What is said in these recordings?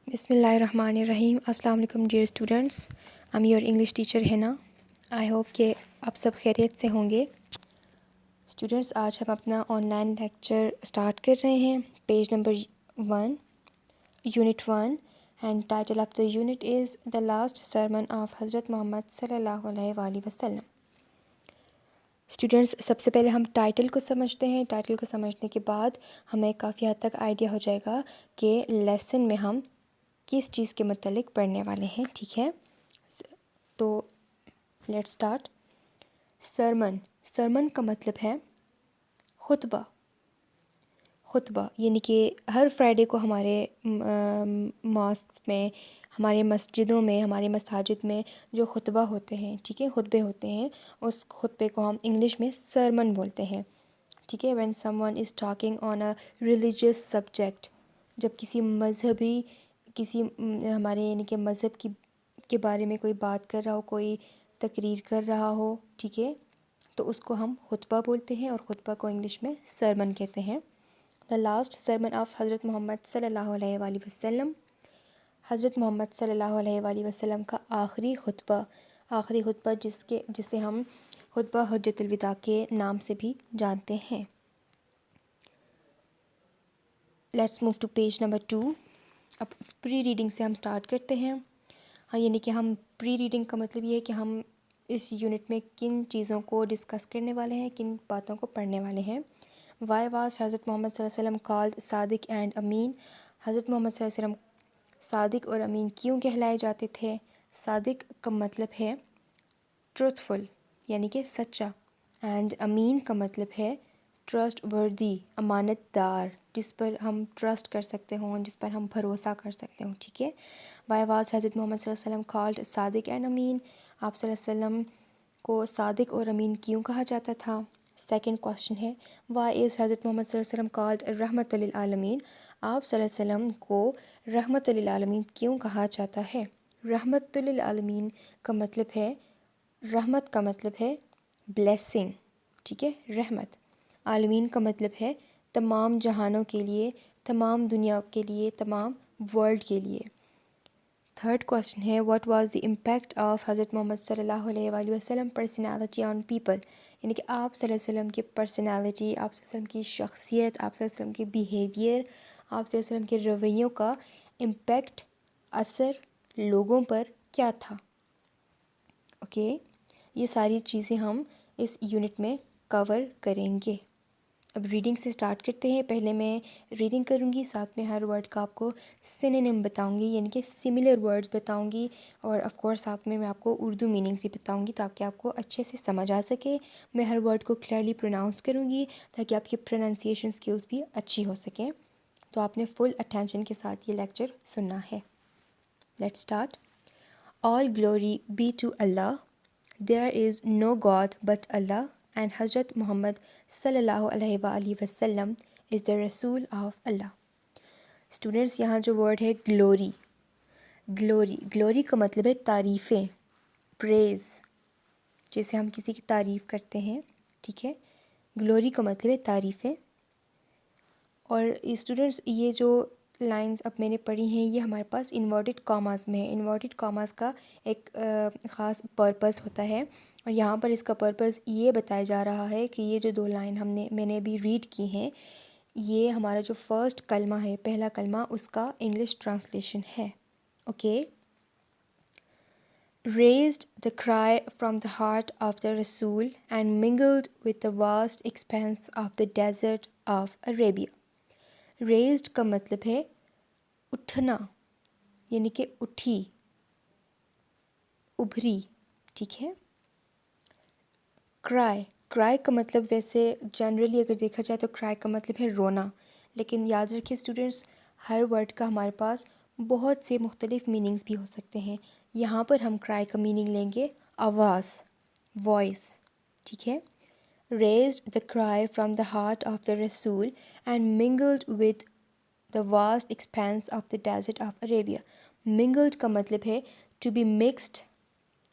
بسم اللہ الرحمن الرحیم. السلام علیکم dear students. I'm your English teacher Hina. I hope کہ آپ سب خیریت سے ہوں گے. اسٹوڈنٹس آج ہم اپنا آن لائن لیکچر اسٹارٹ کر رہے ہیں. Page number 1 unit 1 and title of the unit is the last sermon of حضرت محمد صلی اللہ علیہ وآلہ وسلم. اسٹوڈنٹس سب سے پہلے ہم ٹائٹل کو سمجھتے ہیں. ٹائٹل کو سمجھنے کے بعد ہمیں کافی حد تک آئیڈیا ہو جائے گا کہ لیسن میں ہم کس چیز کے متعلق پڑھنے والے ہیں. ٹھیک ہے، تو لیٹ اسٹارٹ. سرمن. سرمن کا مطلب ہے خطبہ. خطبہ یعنی کہ ہر فرائیڈے کو ہمارے ماسک میں، ہمارے مسجدوں میں، ہمارے مساجد میں جو خطبہ ہوتے ہیں، ٹھیک ہے، خطبے ہوتے ہیں، اس خطبے کو ہم انگلش میں سرمن بولتے ہیں. ٹھیک ہے. When some one is talking on a religious subject, جب کسی مذہبی ہمارے یعنی کہ مذہب کے بارے میں کوئی بات کر رہا ہو، کوئی تقریر کر رہا ہو، ٹھیک ہے، تو اس کو ہم خطبہ بولتے ہیں، اور خطبہ کو انگلش میں سرمن کہتے ہیں. دا لاسٹ سرمن آف حضرت محمد صلی اللہ علیہ وآلہ وسلم. حضرت محمد صلی اللہ علیہ وآلہ وسلم کا آخری خطبہ جسے ہم خطبہ حجۃ الوداع کے نام سے بھی جانتے ہیں. Let's move to page number 2. اب پری ریڈنگ سے ہم سٹارٹ کرتے ہیں. ہاں، یعنی کہ ہم پری ریڈنگ کا مطلب یہ ہے کہ ہم اس یونٹ میں کن چیزوں کو ڈسکس کرنے والے ہیں، کن باتوں کو پڑھنے والے ہیں. وائی واز حضرت محمد صلی اللہ علیہ وسلم کالڈ صادق اینڈ امین. حضرت محمد صلی اللہ علیہ وسلم صادق اور امین کیوں کہلائے جاتے تھے؟ صادق کا مطلب ہے ٹروتھفل یعنی کہ سچا، اینڈ امین کا مطلب ہے ٹرسٹ وردی، امانت دار، جس پر ہم ٹرسٹ کر سکتے ہوں، جس پر ہم بھروسہ کر سکتے ہوں. ٹھیک ہے. وائی واز حضرت محمد صلی اللہ علیہ وسلم کالڈ صادق اینڈ امین. آپ صلی اللہ علیہ وسلم کو صادق اور امین کیوں کہا جاتا تھا؟ سیکنڈ کوشچن ہے وائی از حضرت محمد صلی اللہ علیہ وسلم کالڈ رحمت للعالمین. آپ صلی اللہ علیہ وسلم کو رحمت للعالمین کیوں کہا جاتا ہے؟ رحمت للعالمین کا مطلب ہے، رحمت کا مطلب ہے بلیسنگ. ٹھیک ہے، رحمت. عالمین کا مطلب ہے تمام جہانوں کے لیے، تمام دنیا کے لیے، تمام ورلڈ کے لیے. تھرڈ کوشچن ہے what was the impact of حضرت محمد صلی اللہ علیہ وآلہ وسلم پرسنالٹی آن پیپل. یعنی کہ آپ صلی اللہ علیہ وسلم کی پرسنالٹی، آپ صلی اللہ علیہ وسلم کی شخصیت، آپ صلی اللہ علیہ وسلم کے بیہیویئر، آپ صلی اللہ علیہ وسلم کے رویوں کا امپیکٹ، اثر لوگوں پر کیا تھا. اوکے، یہ ساری چیزیں ہم اس یونٹ میں کور کریں گے. اب ریڈنگ سے سٹارٹ کرتے ہیں. پہلے میں ریڈنگ کروں گی، ساتھ میں ہر ورڈ کا آپ کو سینونیم بتاؤں گی، یعنی کہ سملر ورڈز بتاؤں گی، اور آف کورس ساتھ میں آپ کو اردو میننگز بھی بتاؤں گی تاکہ آپ کو اچھے سے سمجھ آ سکے. میں ہر ورڈ کو کلیئرلی پروناؤنس کروں گی تاکہ آپ کی پروننسیشن اسکلز بھی اچھی ہو سکیں. تو آپ نے فل اٹینشن کے ساتھ یہ لیکچر سننا ہے. Let's start. All glory be to Allah. There is no god but Allah and حضرت محمد صلی اللہ علیہ وآلہ وسلم از دا رسول آف اللہ. اسٹوڈنٹس یہاں جو ورڈ ہے گلوری، گلوری کا مطلب ہے تعریفیں، پریز، جیسے ہم کسی کی تعریف کرتے ہیں. ٹھیک ہے، گلوری کا مطلب ہے تعریفیں. اور اسٹوڈنٹس یہ جو لائنز اب میں نے پڑھی ہیں یہ ہمارے پاس انورٹڈ کاماز میں ہے. انورٹڈ کاماز کا ایک خاص پرپس ہوتا ہے، اور یہاں پر اس کا پرپس یہ بتایا جا رہا ہے کہ یہ جو دو لائن میں نے ابھی ریڈ کی ہیں، یہ ہمارا جو فرسٹ کلمہ ہے، پہلا کلمہ، اس کا انگلش ٹرانسلیشن ہے. Okay. raised the cry from the heart of the Rasool and mingled with the vast expanse of the desert of Arabia. raised کا مطلب ہے اٹھنا، یعنی کہ اٹھی، ابھری. ٹھیک ہے. cry کا مطلب ویسے جنرلی اگر دیکھا جائے تو cry کا مطلب ہے رونا، لیکن یاد رکھیے اسٹوڈنٹس ہر ورڈ کا ہمارے پاس بہت سے مختلف میننگز بھی ہو سکتے ہیں. یہاں پر ہم cry کا میننگ لیں گے آواز، وائس. ٹھیک ہے. raised the cry from the heart of the Rasool and mingled with the vast expanse of the desert of Arabia. mingled کا مطلب ہے to be mixed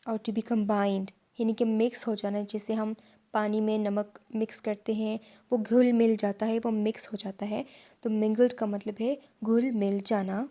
اور to be combined، یعنی کہ مکس ہو جانا. جیسے ہم پانی میں نمک مکس کرتے ہیں، وہ گھل مل جاتا ہے، وہ مکس ہو جاتا ہے. تو mingled کا مطلب ہے گھل مل جانا.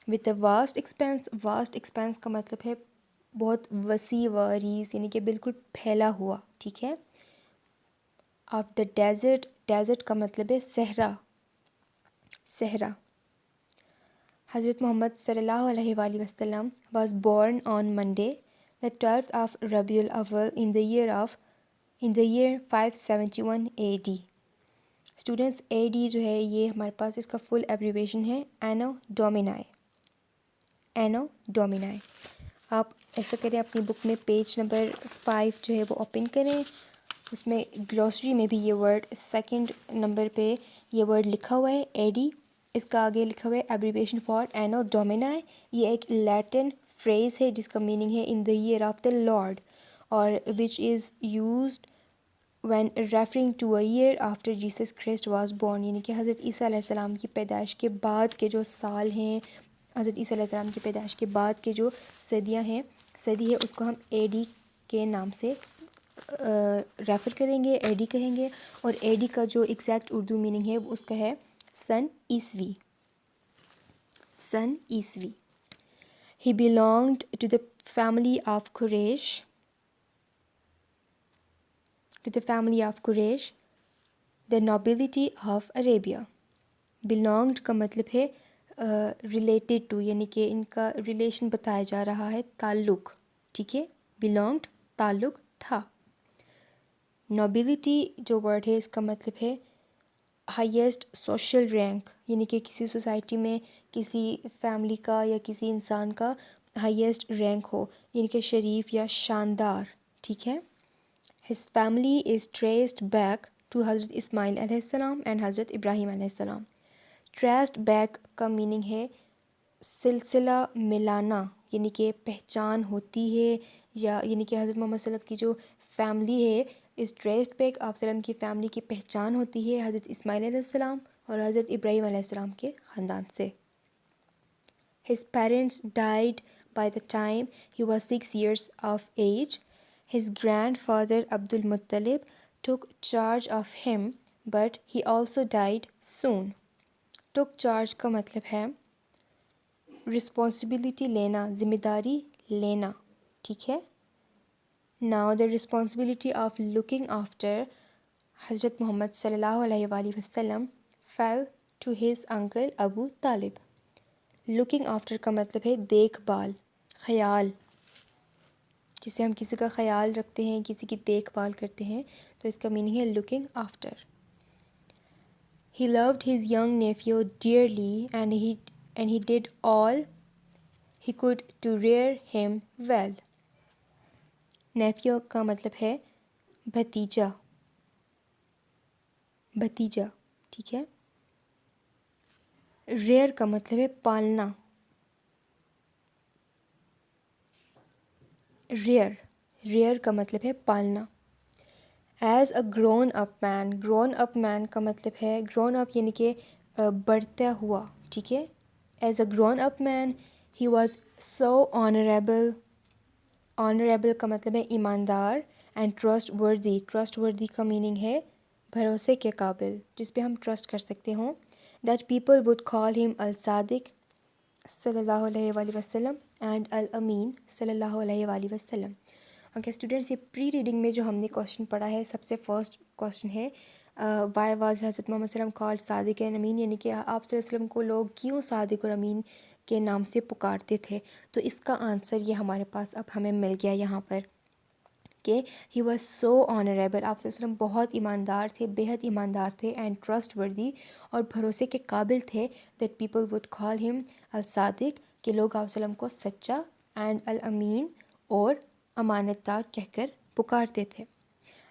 with a vast expanse کا مطلب ہے بہت وسیع و عریض، یعنی کہ بالکل پھیلا ہوا، ٹھیک ہے. آف دا ڈیزرٹ کا مطلب ہے صحرا. حضرت محمد صلی اللہ علیہ وآلہ وسلم was born on Monday the 12th of Rabi al-Awwal in the year 571 AD. Students AD جو ہے یہ ہمارے پاس اس کا فل ایبریویشن ہے اینو ڈومینائی. آپ ایسا کریں اپنی بک میں پیج نمبر 5 جو ہے وہ اوپن کریں، اس میں گلوسری میں بھی یہ ورڈ سیکنڈ نمبر پہ یہ ورڈ لکھا ہوا ہے AD. اس کا آگے لکھا ہوا ہے ایبریویشن فار اینو ڈومینائی. یہ ایک لیٹن فریز ہے جس کا میننگ ہے in the year of the lord, اور which is used when referring to a year after Jesus Christ was born, یعنی کہ حضرت عیسیٰ علیہ السلام کی پیدائش کے بعد کے جو سال ہیں، حضرت عیسیٰ علیہ السلام کی پیدائش کے بعد کے جو صدی ہے اس کو ہم AD کے نام سے ریفر کریں گے، AD کہیں گے. اور AD کا جو ایگزیکٹ اردو میننگ ہے اس کا ہے سن عیسوی. He belonged to the family of Quraysh. The nobility of Arabia. Belonged کا مطلب ہے related to، یعنی کہ ان کا ریلیشن بتایا جا رہا ہے، تعلق، ٹھیک ہے. belonged تعلق تھا. nobility جو ورڈ ہے اس کا مطلب ہے ہائیسٹ سوشل رینک، یعنی کہ کسی سوسائٹی میں کسی فیملی کا یا کسی انسان کا ہائیسٹ رینک ہو، یعنی کہ شریف یا شاندار، ٹھیک ہے. His family is traced back to حضرت اسماعیل علیہ السلام and حضرت ابراہیم علیہ السلام. traced back کا میننگ ہے سلسلہ ملانا، یعنی کہ پہچان ہوتی ہے، یا یعنی کہ حضرت محمد صلی اللہ علیہ وسلم کی جو فیملی ہے اس ٹریسڈ بیک آپ وسلم کی فیملی کی پہچان ہوتی ہے حضرت اسماعیل علیہ السلام اور حضرت ابراہیم علیہ السلام کے خاندان سے. His parents died by the time he was 6 years of age. His grandfather Abdul Muttalib took charge of him, but he also died soon. took charge کا مطلب ہے رسپانسبلٹی لینا، ذمہ داری لینا، ٹھیک ہے. Now the responsibility of looking after حضرت محمد صلی اللہ علیہ وآلہ وسلم fell to his uncle ابو طالب. looking after کا مطلب ہے دیکھ بھال، خیال. جسے ہم کسی کا خیال رکھتے ہیں، کسی کی دیکھ بھال کرتے ہیں، تو اس کا میننگ ہے looking after. He loved his young nephew dearly and he did all he could to rear him well. Nephew کا مطلب ہے بھتیجا، ٹھیک ہے. rear کا مطلب ہے پالنا. rear کا مطلب ہے پالنا. ایز اے گرون اپ مین کا مطلب ہے گرون اپ یعنی کہ بڑھتا ہوا، ٹھیک ہے. As a grown up man he was so honourable کا مطلب ہے ایماندار. اینڈ ٹرسٹ وردی کا میننگ ہے بھروسے کے قابل، جس پہ ہم ٹرسٹ کر سکتے ہوں. دیٹ پیپل وڈ کال ہم الصادق صلی اللہ علیہ وآلہ وسلم اینڈ الامین صلی اللہ علیہ وآلہ وسلم. اوکے اسٹوڈنٹس، یہ پری ریڈنگ میں جو ہم نے کوشچن پڑھا ہے، سب سے فرسٹ کوشچن ہے وائی واز حضرت محمد صلی اللہ علیہ وسلم کالڈ صادق اینڈ امین، یعنی کہ آپ صلی اللہ علیہ وسلم کو لوگ کیوں صادق اور امین کے نام سے پکارتے تھے. تو اس کا آنسر یہ ہمارے پاس اب ہمیں مل گیا یہاں پر کہ ہی واز سو آنریبل، آپ صلی اللہ علیہ وسلم بہت ایماندار تھے، بےحد ایماندار تھے. اینڈ ٹرسٹ وردی، اور بھروسے کے قابل تھے. دیٹ پیپل وڈ کال ہم الصادق، کہ لوگ آپ صلی اللہ علیہ وسلم کو سچا، اینڈ الامین اور امانت دار کہہ کر پکارتے تھے.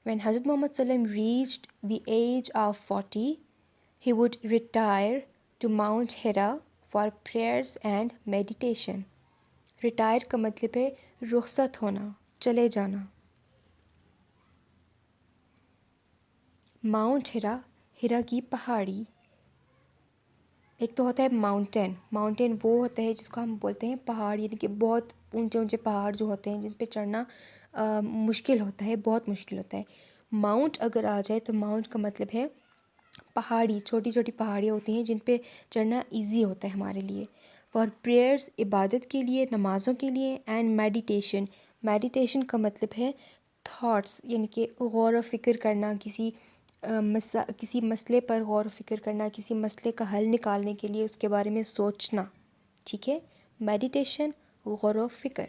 When حضرت محمد صلی اللہ علیہ وسلم reached the age of 40, he would retire to Mount Hira for prayers and meditation. retire کا مطلب ہے رخصت ہونا، چلے جانا. ماؤنٹ ہرا کی پہاڑی. ایک تو ہوتا ہے ماؤنٹین وہ ہوتا ہے جس کو ہم بولتے ہیں پہاڑ، یعنی کہ بہت اونچے اونچے پہاڑ جو ہوتے ہیں جن پہ چڑھنا مشکل ہوتا ہے، بہت مشکل ہوتا ہے. ماؤنٹ اگر آ جائے تو ماؤنٹ کا مطلب ہے پہاڑی چھوٹی چھوٹی پہاڑیاں ہوتی ہیں جن پہ چڑھنا ایزی ہوتا ہے ہمارے لیے. فار پریئرس عبادت کے لیے، نمازوں کے لیے. اینڈ میڈیٹیشن، میڈیٹیشن کا مطلب ہے تھاٹس، یعنی کہ غور و فکر کرنا، کسی مسئلے پر غور و فکر کرنا، کسی مسئلے کا حل نکالنے کے لیے اس کے بارے میں سوچنا. ٹھیک ہے، میڈیٹیشن غور و فکر.